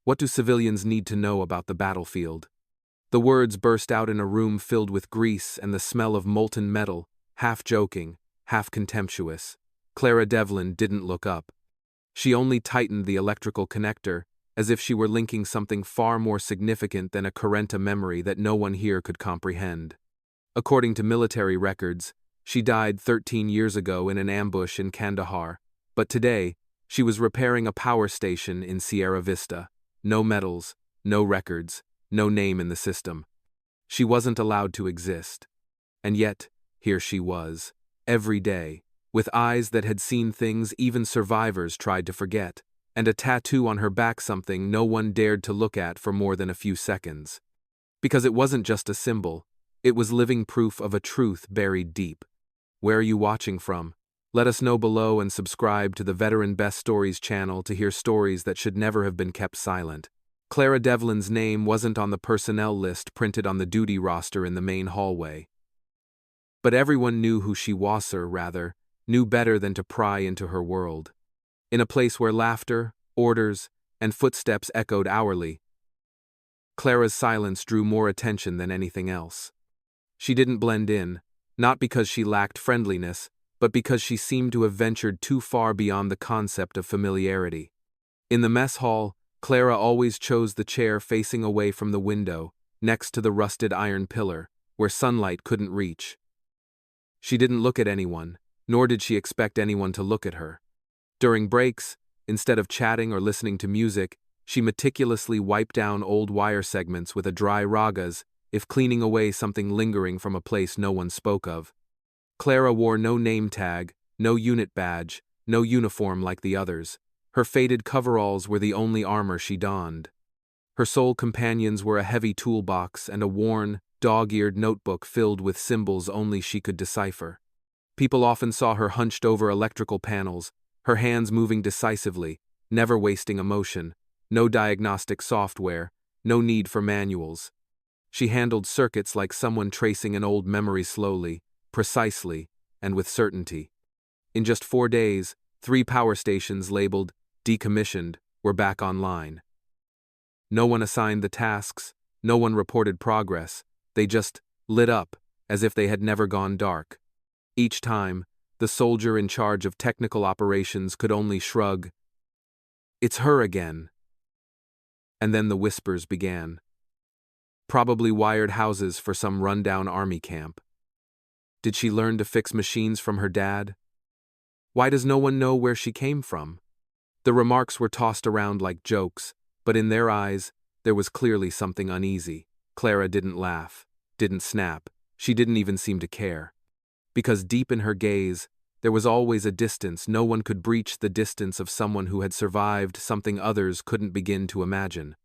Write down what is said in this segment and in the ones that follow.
What do civilians need to know about the battlefield? The words burst out in a room filled with grease and the smell of molten metal, half joking, half contemptuous. Clara Devlin didn't look up. She only tightened the electrical connector, as if she were linking something far more significant than a Carenta memory that no one here could comprehend. According to military records, she died 13 years ago in an ambush in Kandahar, but today, she was repairing a power station in Sierra Vista. No medals, no records, no name in the system. She wasn't allowed to exist. And yet, here she was, every day, with eyes that had seen things even survivors tried to forget, and a tattoo on her back, something no one dared to look at for more than a few seconds. Because it wasn't just a symbol, it was living proof of a truth buried deep. Where are you watching from? Let us know below and subscribe to the Veteran Best Stories channel to hear stories that should never have been kept silent. Clara Devlin's name wasn't on the personnel list printed on the duty roster in the main hallway. But everyone knew who she was, or rather, knew better than to pry into her world. In a place where laughter, orders, and footsteps echoed hourly, Clara's silence drew more attention than anything else. She didn't blend in, not because she lacked friendliness, but because she seemed to have ventured too far beyond the concept of familiarity. In the mess hall, Clara always chose the chair facing away from the window, next to the rusted iron pillar, where sunlight couldn't reach. She didn't look at anyone, nor did she expect anyone to look at her. During breaks, instead of chatting or listening to music, she meticulously wiped down old wire segments with a dry ragas, if cleaning away something lingering from a place no one spoke of. Clara wore no name tag, no unit badge, no uniform like the others. Her faded coveralls were the only armor she donned. Her sole companions were a heavy toolbox and a worn, dog-eared notebook filled with symbols only she could decipher. People often saw her hunched over electrical panels, her hands moving decisively, never wasting emotion, no diagnostic software, no need for manuals. She handled circuits like someone tracing an old memory slowly, precisely, and with certainty. In just 4 days, 3 power stations labeled decommissioned were back online. No one assigned the tasks, no one reported progress, they just lit up, as if they had never gone dark. Each time, the soldier in charge of technical operations could only shrug. "It's her again." And then the whispers began. Probably wired houses for some rundown army camp. Did she learn to fix machines from her dad? Why does no one know where she came from? The remarks were tossed around like jokes, but in their eyes, there was clearly something uneasy. Clara didn't laugh, didn't snap, she didn't even seem to care. Because deep in her gaze, there was always a distance. No one could breach the distance of someone who had survived something others couldn't begin to imagine.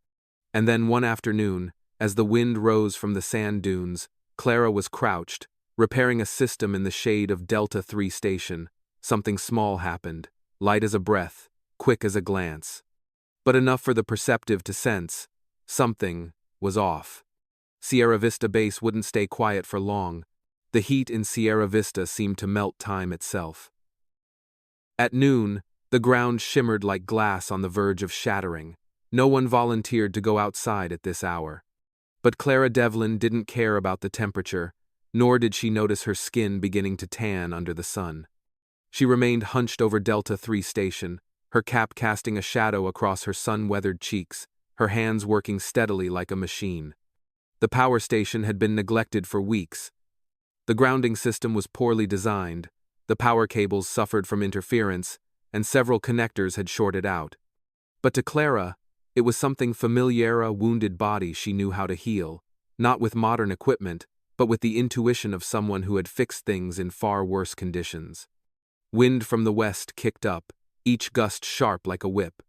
And then one afternoon, as the wind rose from the sand dunes, Clara was crouched, repairing a system in the shade of Delta 3 station. Something small happened, light as a breath, quick as a glance. But enough for the perceptive to sense. Something was off. Sierra Vista base wouldn't stay quiet for long. The heat in Sierra Vista seemed to melt time itself. At noon, the ground shimmered like glass on the verge of shattering. No one volunteered to go outside at this hour. But Clara Devlin didn't care about the temperature, nor did she notice her skin beginning to tan under the sun. She remained hunched over Delta 3 station, her cap casting a shadow across her sun-weathered cheeks, her hands working steadily like a machine. The power station had been neglected for weeks. The grounding system was poorly designed, the power cables suffered from interference, and several connectors had shorted out. But to Clara, it was something familiar, a wounded body she knew how to heal, not with modern equipment, but with the intuition of someone who had fixed things in far worse conditions. Wind from the west kicked up, each gust sharp like a whip.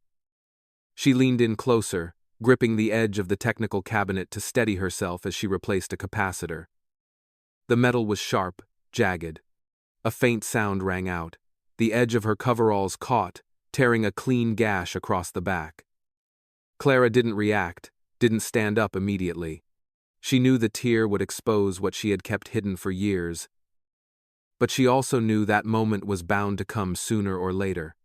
She leaned in closer, gripping the edge of the technical cabinet to steady herself as she replaced a capacitor. The metal was sharp, jagged. A faint sound rang out. The edge of her coveralls caught, tearing a clean gash across the back. Clara didn't react, didn't stand up immediately. She knew the tear would expose what she had kept hidden for years. But she also knew that moment was bound to come sooner or later.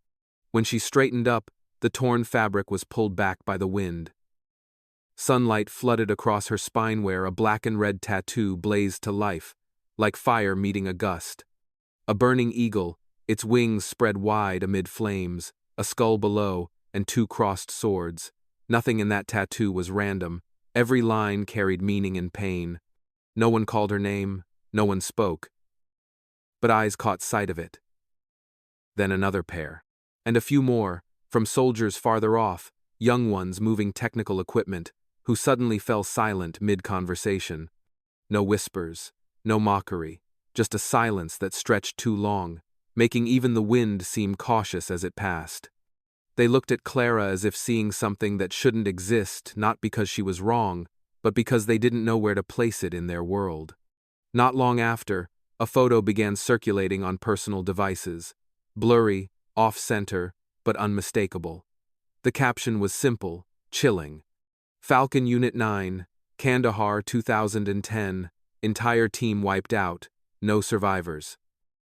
When she straightened up, The torn fabric was pulled back by the wind. Sunlight flooded across her spine where a black and red tattoo blazed to life, like fire meeting a gust. A burning eagle, its wings spread wide amid flames, a skull below, and two crossed swords. Nothing in that tattoo was random. Every line carried meaning and pain. No one called her name, no one spoke. But eyes caught sight of it. Then another pair. And a few more, from soldiers farther off, young ones moving technical equipment, who suddenly fell silent mid-conversation. No whispers, no mockery, just a silence that stretched too long, making even the wind seem cautious as it passed. They looked at Clara as if seeing something that shouldn't exist, not because she was wrong, but because they didn't know where to place it in their world. Not long after, a photo began circulating on personal devices, blurry, off-center, but unmistakable. The caption was simple, chilling. Falcon Unit 9, Kandahar 2010, entire team wiped out, no survivors.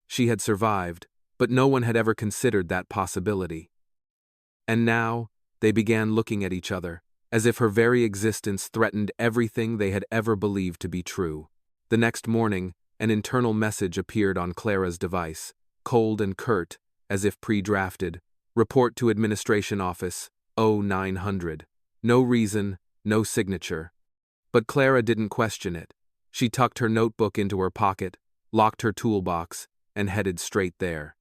She had survived, but no one had ever considered that possibility. And now, they began looking at each other, as if her very existence threatened everything they had ever believed to be true. The next morning, an internal message appeared on Clara's device, cold and curt, as if pre-drafted. Report to Administration Office, 0900. No reason, no signature. But Clara didn't question it. She tucked her notebook into her pocket, locked her toolbox, and headed straight there.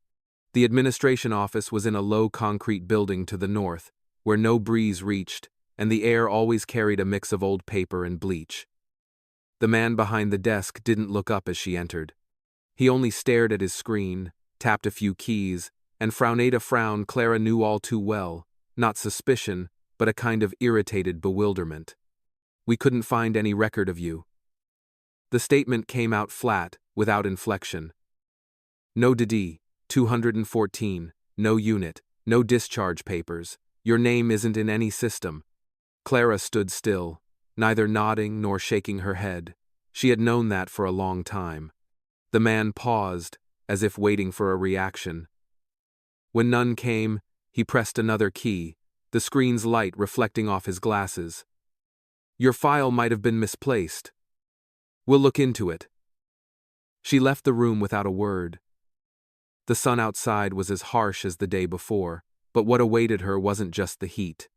The administration office was in a low concrete building to the north, where no breeze reached, and the air always carried a mix of old paper and bleach. The man behind the desk didn't look up as she entered. He only stared at his screen, tapped a few keys, and frowned a frown Clara knew all too well, not suspicion, but a kind of irritated bewilderment. We couldn't find any record of you. The statement came out flat, without inflection. No DD, 214, no unit, no discharge papers, your name isn't in any system. Clara stood still, neither nodding nor shaking her head. She had known that for a long time. The man paused, as if waiting for a reaction. When none came, he pressed another key, the screen's light reflecting off his glasses. Your file might have been misplaced. We'll look into it. She left the room without a word. The sun outside was as harsh as the day before, but what awaited her wasn't just the heat.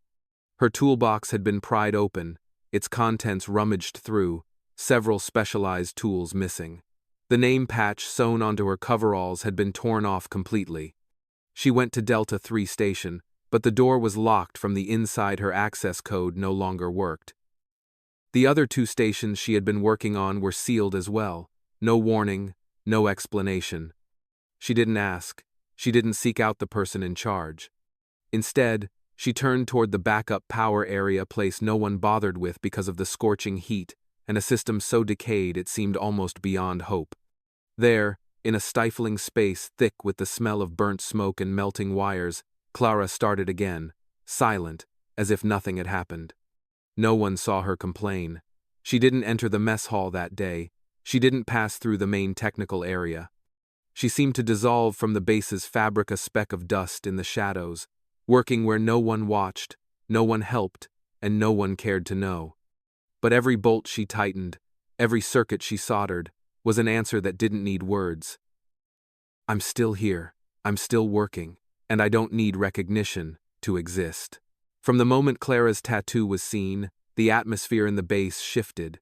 Her toolbox had been pried open, its contents rummaged through, several specialized tools missing. The name patch sewn onto her coveralls had been torn off completely. She went to Delta 3 station, but the door was locked from the inside. Her access code no longer worked. The other two stations she had been working on were sealed as well. No warning, no explanation. She didn't ask. She didn't seek out the person in charge. Instead, she turned toward the backup power area, place no one bothered with because of the scorching heat, and a system so decayed it seemed almost beyond hope. There, in a stifling space thick with the smell of burnt smoke and melting wires, Clara started again, silent, as if nothing had happened. No one saw her complain. She didn't enter the mess hall that day. She didn't pass through the main technical area. She seemed to dissolve from the base's fabric, a speck of dust in the shadows, working where no one watched, no one helped, and no one cared to know. But every bolt she tightened, every circuit she soldered, was an answer that didn't need words. I'm still here, I'm still working, and I don't need recognition to exist. From the moment Clara's tattoo was seen, the atmosphere in the base shifted.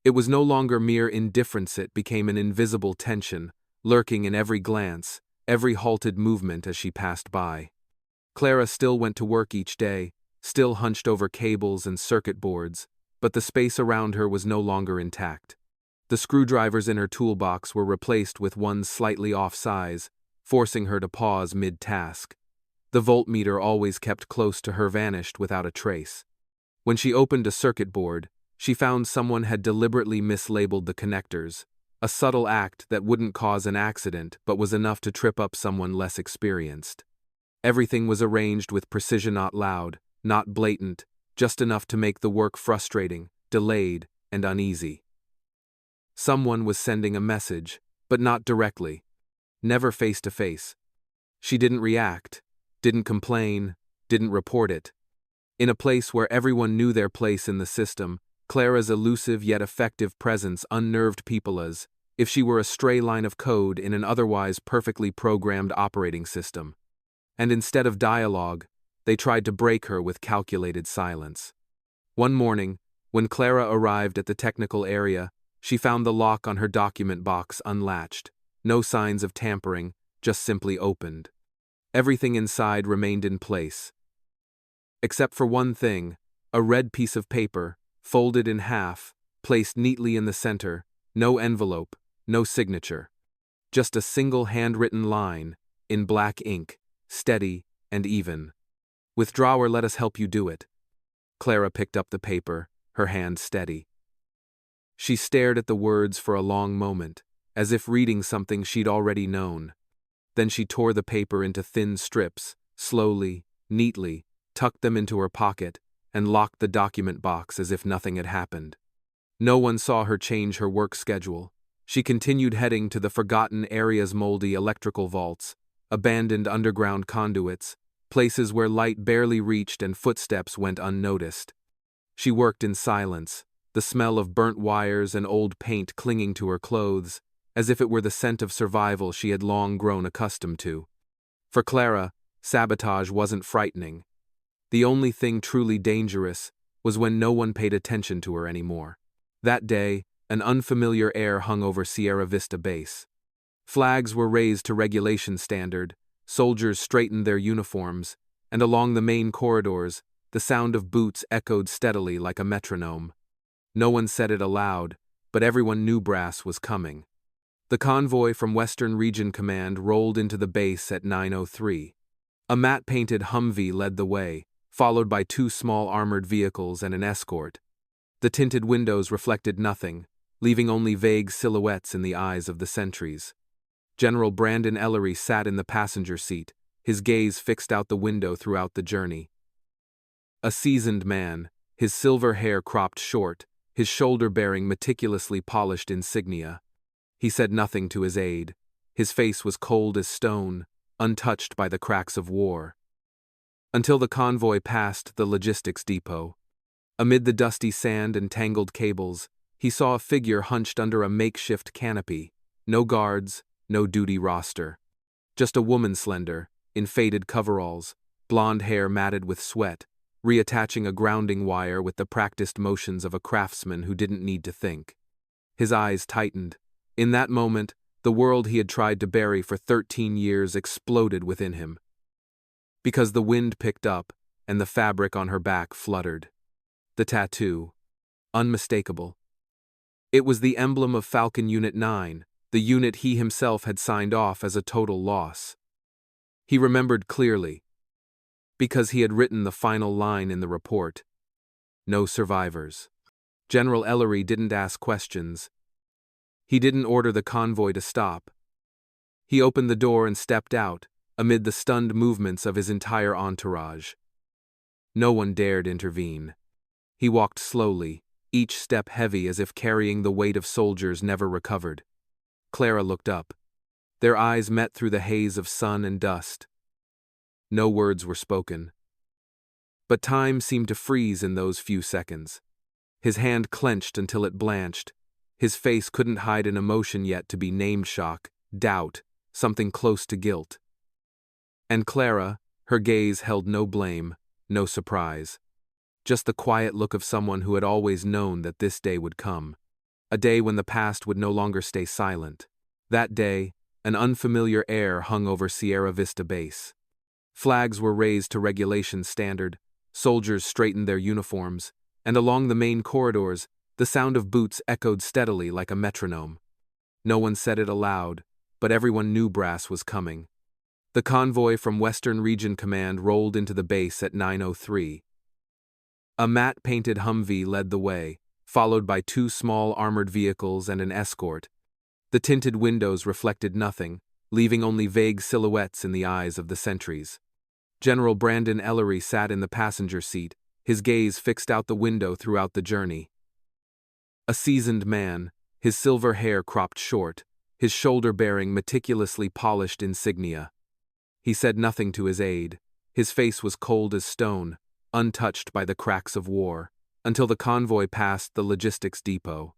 It was no longer mere indifference, it became an invisible tension, lurking in every glance, every halted movement as she passed by. Clara still went to work each day, still hunched over cables and circuit boards, but the space around her was no longer intact. The screwdrivers in her toolbox were replaced with ones slightly off size, forcing her to pause mid-task. The voltmeter, always kept close to her, vanished without a trace. When she opened a circuit board, she found someone had deliberately mislabeled the connectors, a subtle act that wouldn't cause an accident but was enough to trip up someone less experienced. Everything was arranged with precision, not loud, not blatant, just enough to make the work frustrating, delayed, and uneasy. Someone was sending a message, but not directly. Never face to face. She didn't react, didn't complain, didn't report it. In a place where everyone knew their place in the system, Clara's elusive yet effective presence unnerved people as if she were a stray line of code in an otherwise perfectly programmed operating system. And instead of dialogue, they tried to break her with calculated silence. One morning, when Clara arrived at the technical area, she found the lock on her document box unlatched, no signs of tampering, just simply opened. Everything inside remained in place. Except for one thing, a red piece of paper, folded in half, placed neatly in the center, no envelope, no signature. Just a single handwritten line, in black ink, steady and even. "Withdraw or let us help you do it." Clara picked up the paper, her hand steady. She stared at the words for a long moment, as if reading something she'd already known. Then she tore the paper into thin strips, slowly, neatly, tucked them into her pocket, and locked the document box as if nothing had happened. No one saw her change her work schedule. She continued heading to the forgotten area's moldy electrical vaults, abandoned underground conduits, places where light barely reached and footsteps went unnoticed. She worked in silence, the smell of burnt wires and old paint clinging to her clothes, as if it were the scent of survival she had long grown accustomed to. For Clara, sabotage wasn't frightening. The only thing truly dangerous was when no one paid attention to her anymore. That day, an unfamiliar air hung over Sierra Vista Base. Flags were raised to regulation standard, soldiers straightened their uniforms, and along the main corridors, the sound of boots echoed steadily like a metronome. No one said it aloud, but everyone knew brass was coming. The convoy from Western Region Command rolled into the base at 9:03. A matte-painted Humvee led the way, followed by 2 small armored vehicles and an escort. The tinted windows reflected nothing, leaving only vague silhouettes in the eyes of the sentries. General Brandon Ellery sat in the passenger seat, his gaze fixed out the window throughout the journey. A seasoned man, his silver hair cropped short, his shoulder bearing meticulously polished insignia. He said nothing to his aide. His face was cold as stone, untouched by the cracks of war. Until the convoy passed the logistics depot. Amid the dusty sand and tangled cables, he saw a figure hunched under a makeshift canopy. No guards, no duty roster. Just a woman slender, in faded coveralls, blonde hair matted with sweat, reattaching a grounding wire with the practiced motions of a craftsman who didn't need to think. His eyes tightened. In that moment, the world he had tried to bury for 13 years exploded within him. Because the wind picked up, and the fabric on her back fluttered. The tattoo. Unmistakable. It was the emblem of Falcon Unit 9, the unit he himself had signed off as a total loss. He remembered clearly, because he had written the final line in the report. No survivors. General Ellery didn't ask questions. He didn't order the convoy to stop. He opened the door and stepped out, amid the stunned movements of his entire entourage. No one dared intervene. He walked slowly, each step heavy as if carrying the weight of soldiers never recovered. Clara looked up. Their eyes met through the haze of sun and dust. No words were spoken. But time seemed to freeze in those few seconds. His hand clenched until it blanched. His face couldn't hide an emotion yet to be named: shock, doubt, something close to guilt. And Clara, her gaze held no blame, no surprise. Just the quiet look of someone who had always known that this day would come. A day when the past would no longer stay silent. That day, an unfamiliar air hung over Sierra Vista Base. Flags were raised to regulation standard, soldiers straightened their uniforms, and along the main corridors, the sound of boots echoed steadily like a metronome. No one said it aloud, but everyone knew brass was coming. The convoy from Western Region Command rolled into the base at 9:03. A matte-painted Humvee led the way, followed by 2 small armored vehicles and an escort. The tinted windows reflected nothing, leaving only vague silhouettes in the eyes of the sentries. General Brandon Ellery sat in the passenger seat, his gaze fixed out the window throughout the journey. A seasoned man, his silver hair cropped short, his shoulder bearing meticulously polished insignia. He said nothing to his aide. His face was cold as stone, untouched by the cracks of war, until the convoy passed the logistics depot.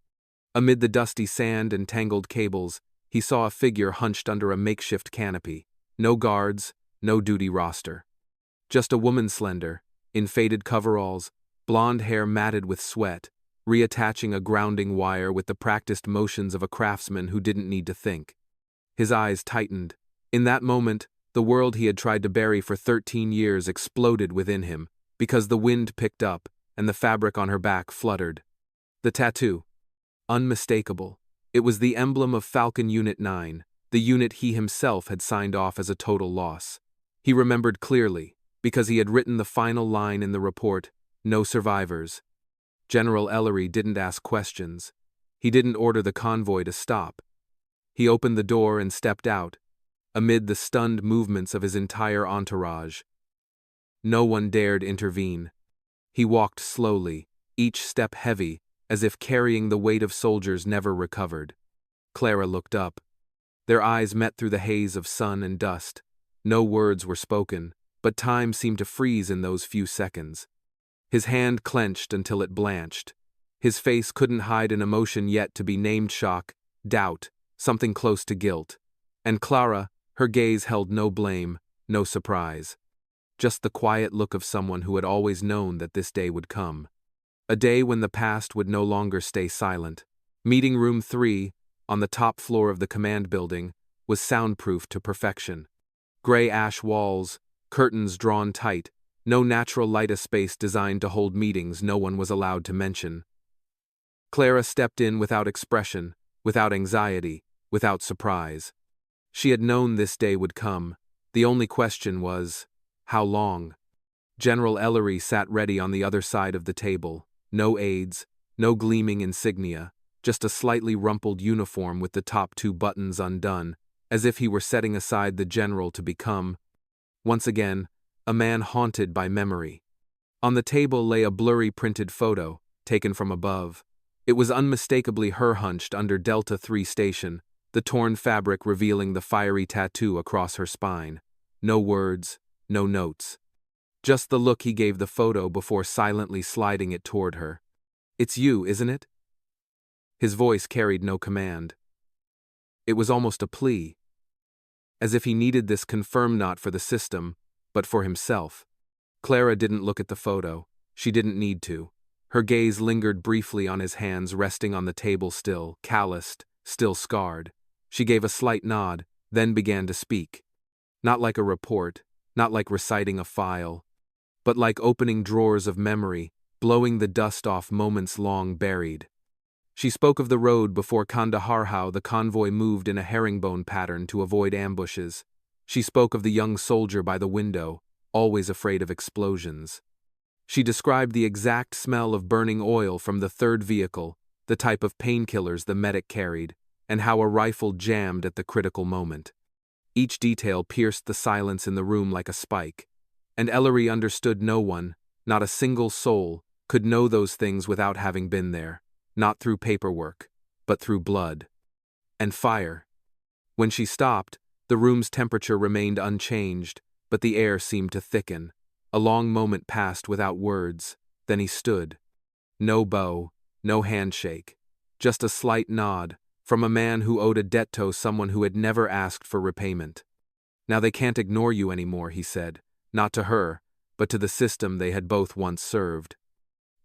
Amid the dusty sand and tangled cables, he saw a figure hunched under a makeshift canopy. No guards, no duty roster. Just a woman slender, in faded coveralls, blonde hair matted with sweat, reattaching a grounding wire with the practiced motions of a craftsman who didn't need to think. His eyes tightened. In that moment, the world he had tried to bury for 13 years exploded within him, because the wind picked up and the fabric on her back fluttered. The tattoo. Unmistakable. It was the emblem of Falcon Unit 9, the unit he himself had signed off as a total loss. He remembered clearly, because he had written the final line in the report, "No survivors." General Ellery didn't ask questions. He didn't order the convoy to stop. He opened the door and stepped out, amid the stunned movements of his entire entourage. No one dared intervene. He walked slowly, each step heavy, as if carrying the weight of soldiers never recovered. Clara looked up. Their eyes met through the haze of sun and dust. No words were spoken, but time seemed to freeze in those few seconds. His hand clenched until it blanched. His face couldn't hide an emotion yet to be named: shock, doubt, something close to guilt. And Clara, her gaze held no blame, no surprise. Just the quiet look of someone who had always known that this day would come. A day when the past would no longer stay silent. Meeting Room 3, on the top floor of the command building, was soundproof to perfection. Gray ash walls, curtains drawn tight, no natural light, a space designed to hold meetings no one was allowed to mention. Clara stepped in without expression, without anxiety, without surprise. She had known this day would come. The only question was, how long? General Ellery sat ready on the other side of the table. No aides, no gleaming insignia, just a slightly rumpled uniform with the top 2 buttons undone, as if he were setting aside the general to become, once again, a man haunted by memory. On the table lay a blurry printed photo, taken from above. It was unmistakably her hunched under Delta 3 station, the torn fabric revealing the fiery tattoo across her spine. No words, no notes. Just the look he gave the photo before silently sliding it toward her. "It's you, isn't it?" His voice carried no command. It was almost a plea. As if he needed this confirm not for the system, but for himself. Clara didn't look at the photo. She didn't need to. Her gaze lingered briefly on his hands resting on the table, still calloused, still scarred. She gave a slight nod, then began to speak. Not like a report, not like reciting a file, but like opening drawers of memory, blowing the dust off moments long buried. She spoke of the road before Kandahar, how the convoy moved in a herringbone pattern to avoid ambushes. She spoke of the young soldier by the window, always afraid of explosions. She described the exact smell of burning oil from the 3rd vehicle, the type of painkillers the medic carried, and how a rifle jammed at the critical moment. Each detail pierced the silence in the room like a spike. And Ellery understood no one, not a single soul, could know those things without having been there, not through paperwork, but through blood. And fire. When she stopped, the room's temperature remained unchanged, but the air seemed to thicken. A long moment passed without words, then he stood. No bow, no handshake, just a slight nod, from a man who owed a debt to someone who had never asked for repayment. "Now they can't ignore you anymore," he said. Not to her, but to the system they had both once served.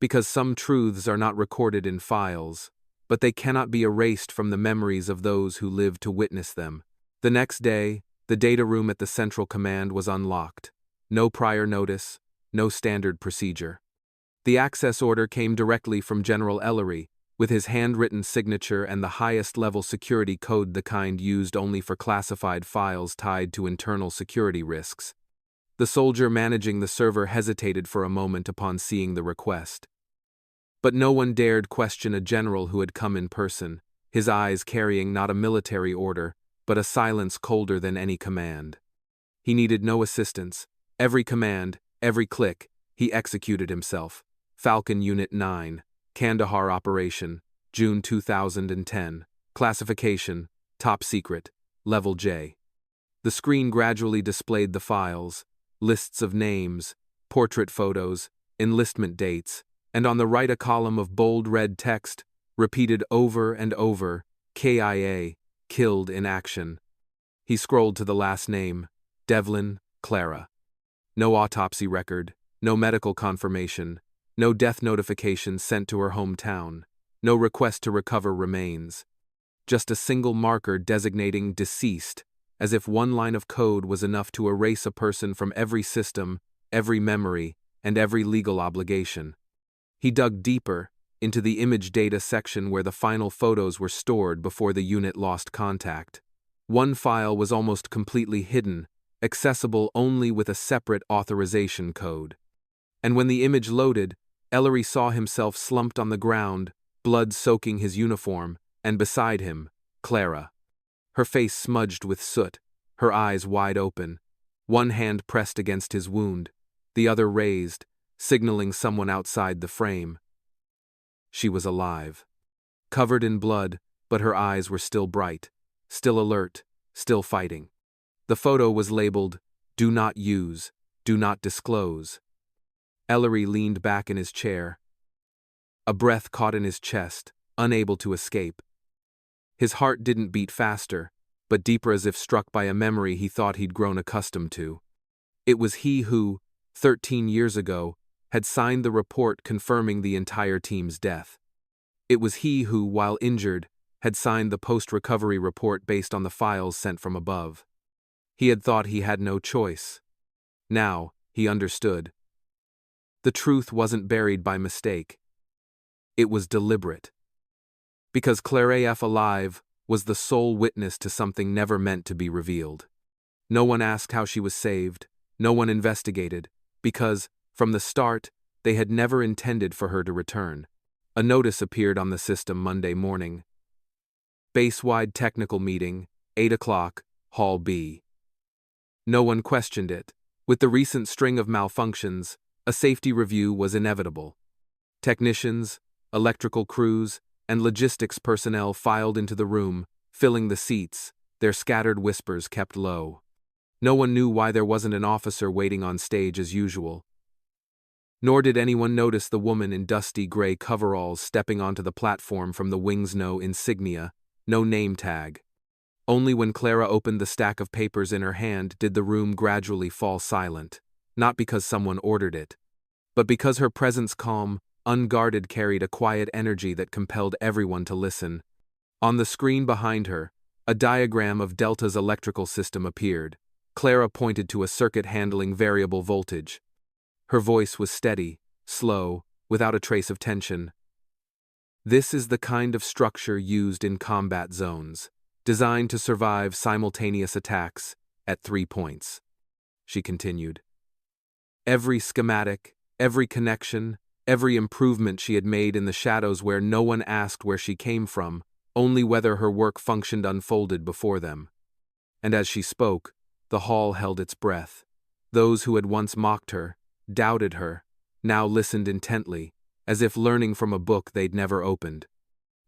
Because some truths are not recorded in files, but they cannot be erased from the memories of those who lived to witness them. The next day, the data room at the Central Command was unlocked. No prior notice, no standard procedure. The access order came directly from General Ellery, with his handwritten signature and the highest-level security code, the kind used only for classified files tied to internal security risks. The soldier managing the server hesitated for a moment upon seeing the request. But no one dared question a general who had come in person, his eyes carrying not a military order, but a silence colder than any command. He needed no assistance. Every command, every click, he executed himself. Falcon Unit 9, Kandahar Operation, June 2010. Classification, Top Secret, Level J. The screen gradually displayed the files. lists of names, portrait photos, enlistment dates, and on the right a column of bold red text, repeated over and over, KIA, killed in action. He scrolled to the last name, Devlin, Clara. No autopsy record, no medical confirmation, no death notification sent to her hometown, no request to recover remains. Just a single marker designating deceased, as if one line of code was enough to erase a person from every system, every memory, and every legal obligation. He dug deeper, into the image data section where the final photos were stored before the unit lost contact. One file was almost completely hidden, accessible only with a separate authorization code. And when the image loaded, Ellery saw himself slumped on the ground, blood soaking his uniform, and beside him, Clara. Her face smudged with soot, her eyes wide open, one hand pressed against his wound, the other raised, signaling someone outside the frame. She was alive. Covered in blood, but her eyes were still bright, still alert, still fighting. The photo was labeled, "Do not use, do not disclose." Ellery leaned back in his chair. A breath caught in his chest, unable to escape. His heart didn't beat faster, but deeper, as if struck by a memory he thought he'd grown accustomed to. It was he who, 13 years ago, had signed the report confirming the entire team's death. It was he who, while injured, had signed the post-recovery report based on the files sent from above. He had thought he had no choice. Now, he understood. The truth wasn't buried by mistake. It was deliberate. Because Claire F. alive was the sole witness to something never meant to be revealed. No one asked how she was saved, no one investigated, because, from the start, they had never intended for her to return. A notice appeared on the system Monday morning. Base-wide technical meeting, 8 o'clock, Hall B. No one questioned it. With the recent string of malfunctions, a safety review was inevitable. Technicians, electrical crews, and logistics personnel filed into the room, filling the seats, their scattered whispers kept low. No one knew why there wasn't an officer waiting on stage as usual. Nor did anyone notice the woman in dusty gray coveralls stepping onto the platform from the wing's no insignia, no name tag. Only when Clara opened the stack of papers in her hand did the room gradually fall silent, not because someone ordered it, but because her presence, calm, unguarded, carried a quiet energy that compelled everyone to listen. On the screen behind her, a diagram of Delta's electrical system appeared. Clara pointed to a circuit handling variable voltage. Her voice was steady, slow, without a trace of tension. This is the kind of structure used in combat zones, designed to survive simultaneous attacks at 3 points, she continued. Every schematic, every connection, every improvement she had made in the shadows where no one asked where she came from, only whether her work functioned, unfolded before them. And as she spoke, the hall held its breath. Those who had once mocked her, doubted her, now listened intently, as if learning from a book they'd never opened.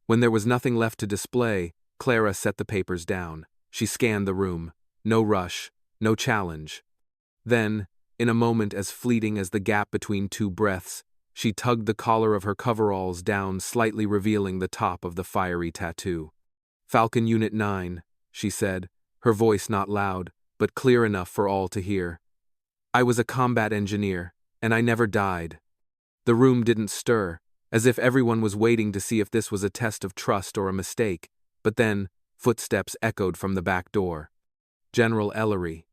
When there was nothing left to display, Clara set the papers down. She scanned the room. No rush, no challenge. Then, in a moment as fleeting as the gap between two breaths, she tugged the collar of her coveralls down, slightly revealing the top of the fiery tattoo. "Falcon Unit 9, she said, her voice not loud, but clear enough for all to hear. "I was a combat engineer, and I never died." The room didn't stir, as if everyone was waiting to see if this was a test of trust or a mistake, but then, footsteps echoed from the back door. General Ellery.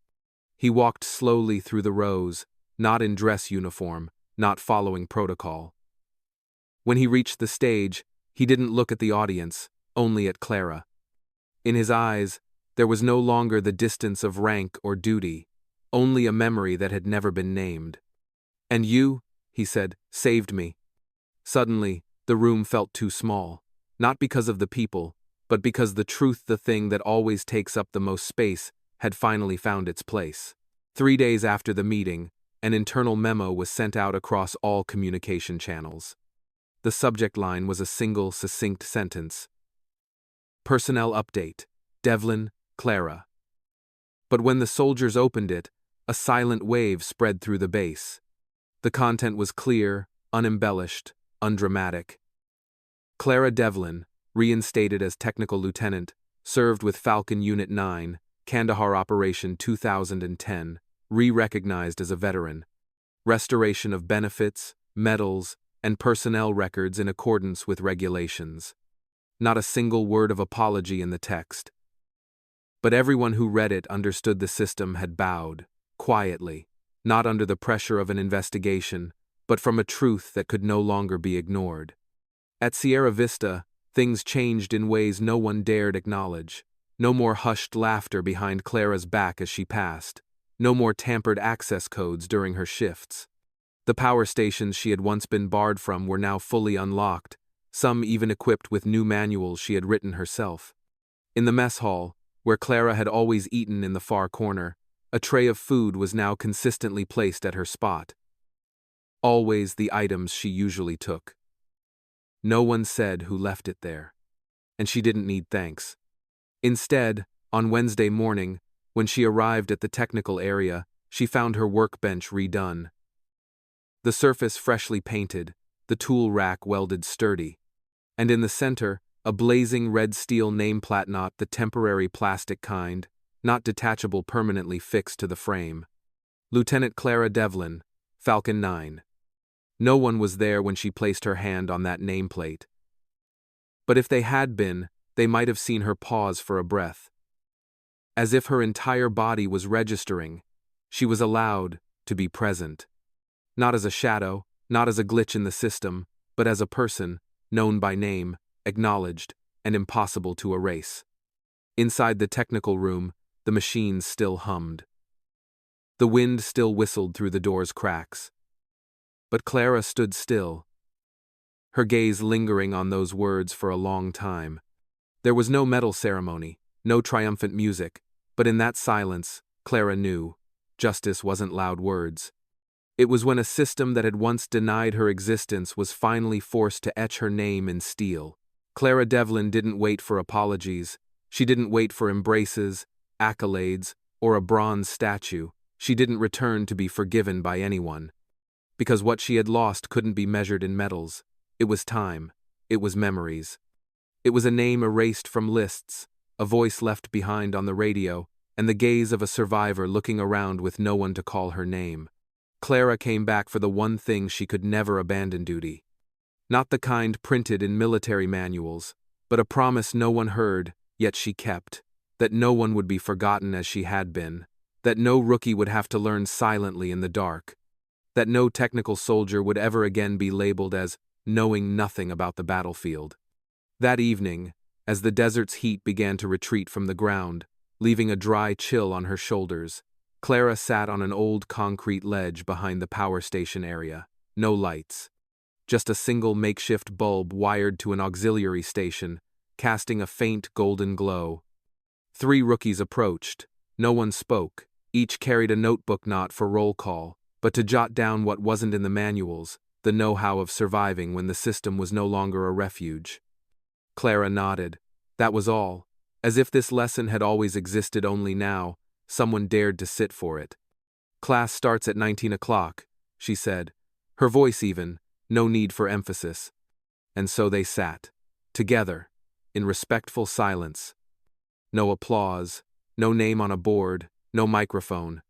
He walked slowly through the rows, not in dress uniform, not following protocol. When he reached the stage, he didn't look at the audience, only at Clara. In his eyes, there was no longer the distance of rank or duty, only a memory that had never been named. "And you," he said, "saved me." Suddenly, the room felt too small, not because of the people, but because the truth, the thing that always takes up the most space, had finally found its place. 3 days after the meeting, an internal memo was sent out across all communication channels. The subject line was a single, succinct sentence. "Personnel update. Devlin, Clara." But when the soldiers opened it, A silent wave spread through the base. The content was clear, unembellished, undramatic. Clara Devlin, reinstated as technical lieutenant, served with Falcon Unit 9, Kandahar Operation 2010, re-recognized as a veteran. Restoration of benefits, medals, and personnel records in accordance with regulations. Not a single word of apology in the text. But everyone who read it understood the system had bowed, quietly, not under the pressure of an investigation, but from a truth that could no longer be ignored. At Sierra Vista, things changed in ways no one dared acknowledge. No more hushed laughter behind Clara's back as she passed. No more tampered access codes during her shifts. The power stations she had once been barred from were now fully unlocked, some even equipped with new manuals she had written herself. In the mess hall, where Clara had always eaten in the far corner, a tray of food was now consistently placed at her spot. Always the items she usually took. No one said who left it there. And she didn't need thanks. Instead, on Wednesday morning, when she arrived at the technical area, she found her workbench redone. The surface freshly painted, the tool rack welded sturdy. And in the center, a blazing red steel nameplate, not the temporary plastic kind, not detachable, permanently fixed to the frame. Lieutenant Clara Devlin, Falcon 9. No one was there when she placed her hand on that nameplate. But if they had been, they might have seen her pause for a breath. As if her entire body was registering, she was allowed to be present. Not as a shadow, not as a glitch in the system, but as a person, known by name, acknowledged, and impossible to erase. Inside the technical room, the machines still hummed. The wind still whistled through the door's cracks. But Clara stood still, her gaze lingering on those words for a long time. There was no medal ceremony, no triumphant music, but in that silence, Clara knew, justice wasn't loud words. It was when a system that had once denied her existence was finally forced to etch her name in steel. Clara Devlin didn't wait for apologies. She didn't wait for embraces, accolades, or a bronze statue. She didn't return to be forgiven by anyone. Because what she had lost couldn't be measured in medals. It was time. It was memories. It was a name erased from lists, a voice left behind on the radio, and the gaze of a survivor looking around with no one to call her name. Clara came back for the one thing she could never abandon: duty. Not the kind printed in military manuals, but a promise no one heard, yet she kept, that no one would be forgotten as she had been, that no rookie would have to learn silently in the dark, that no technical soldier would ever again be labeled as knowing nothing about the battlefield. That evening, as the desert's heat began to retreat from the ground, leaving a dry chill on her shoulders, Clara sat on an old concrete ledge behind the power station area. No lights. Just a single makeshift bulb wired to an auxiliary station, casting a faint golden glow. 3 rookies approached. No one spoke. Each carried a notebook, not for roll call, but to jot down what wasn't in the manuals, the know-how of surviving when the system was no longer a refuge. Clara nodded. That was all. As if this lesson had always existed, only now someone dared to sit for it. Class starts at 19 o'clock, she said, her voice even, no need for emphasis. And so they sat, together, in respectful silence. No applause, no name on a board, no microphone.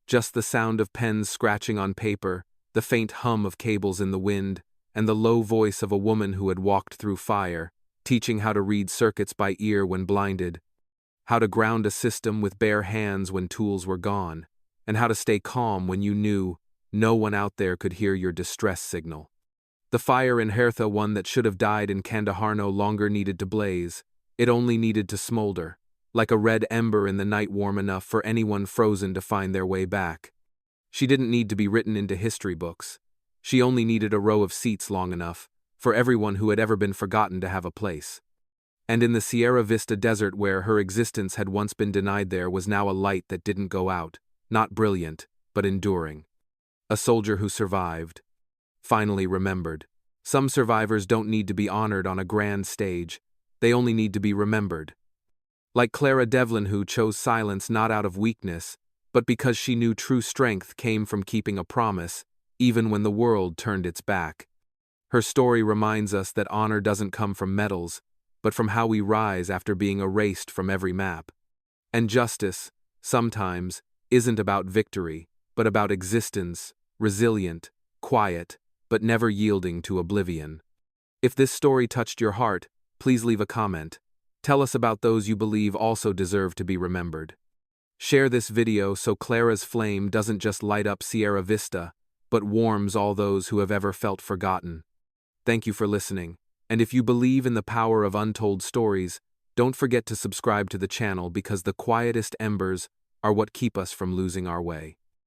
Just the sound of pens scratching on paper, the faint hum of cables in the wind, and the low voice of a woman who had walked through fire, teaching how to read circuits by ear when blinded, how to ground a system with bare hands when tools were gone, and how to stay calm when you knew no one out there could hear your distress signal. The fire in Hertha, one that should have died in Kandahar, no longer needed to blaze. It only needed to smolder, like a red ember in the night, warm enough for anyone frozen to find their way back. She didn't need to be written into history books. She only needed a row of seats long enough for everyone who had ever been forgotten to have a place. And in the Sierra Vista desert, where her existence had once been denied, there was now a light that didn't go out, not brilliant, but enduring. A soldier who survived. Finally remembered. Some survivors don't need to be honored on a grand stage. They only need to be remembered. Like Clara Devlin, who chose silence not out of weakness, but because she knew true strength came from keeping a promise, even when the world turned its back. Her story reminds us that honor doesn't come from medals, but from how we rise after being erased from every map. And justice, sometimes, isn't about victory, but about existence, resilient, quiet, but never yielding to oblivion. If this story touched your heart, please leave a comment. Tell us about those you believe also deserve to be remembered. Share this video so Clara's flame doesn't just light up Sierra Vista, but warms all those who have ever felt forgotten. Thank you for listening, and if you believe in the power of untold stories, don't forget to subscribe to the channel because the quietest embers are what keep us from losing our way.